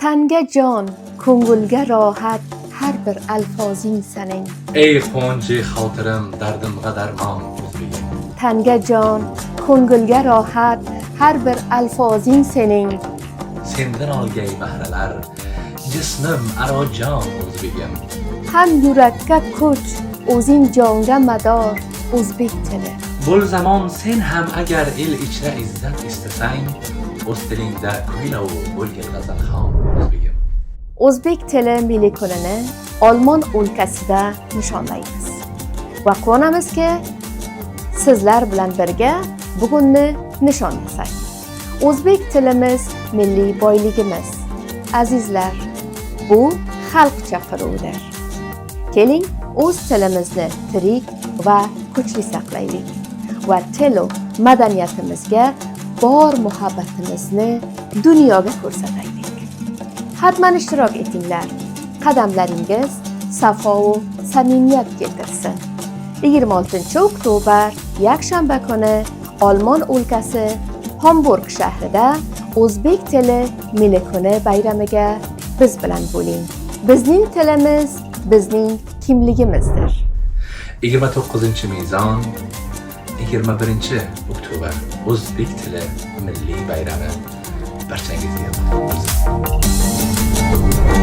Tanga jon, ko'ngilga rohat, har bir alfozing sening. Ey quvonchi xotirim, dardimga darmon o'zbegim. Tanga jon, ko'ngilga rohat, har bir alfozing sening. Sendan olgay bahralar, jismim aro jon o'zbegim. Ham yurakka kuch, o'zing jonga mador, o'zbek tili. Bo'l zamon sen ham agar el ichra izzat istasang, o'z tilingda kuylav bo'lgin g'azalxon o'zbegim. O'zbek tili milliy kunini Olmon o'lkasida nishonlaymiz. Va quvonamizki, sizlar bilan birga bugunni nishonlasak. O'zbek tilimiz milliy boyligimiz. Azizlar, bu xalq chaqiruvidir. Keling, o'z tilimizni tirik va kuchli saqlaylik va til va madaniyatimizga bor muhabbatimizni dunyoga ko'rsataylik. Hatman ishtirok etinglar. Qadamlaringiz safo va samimiyat keltirsin. 26 oktyabr yakshanba kuni Olmon o'lkasi Hamburg shahrida O'zbek tili milliy kuni bayramiga biz bilan bo'ling. Bizning tilimiz bizning kimligimizdir. 29-mezon 21-oktyabr O'zbek tili milliy bayrami barchangizga qutlug' bo'lsin.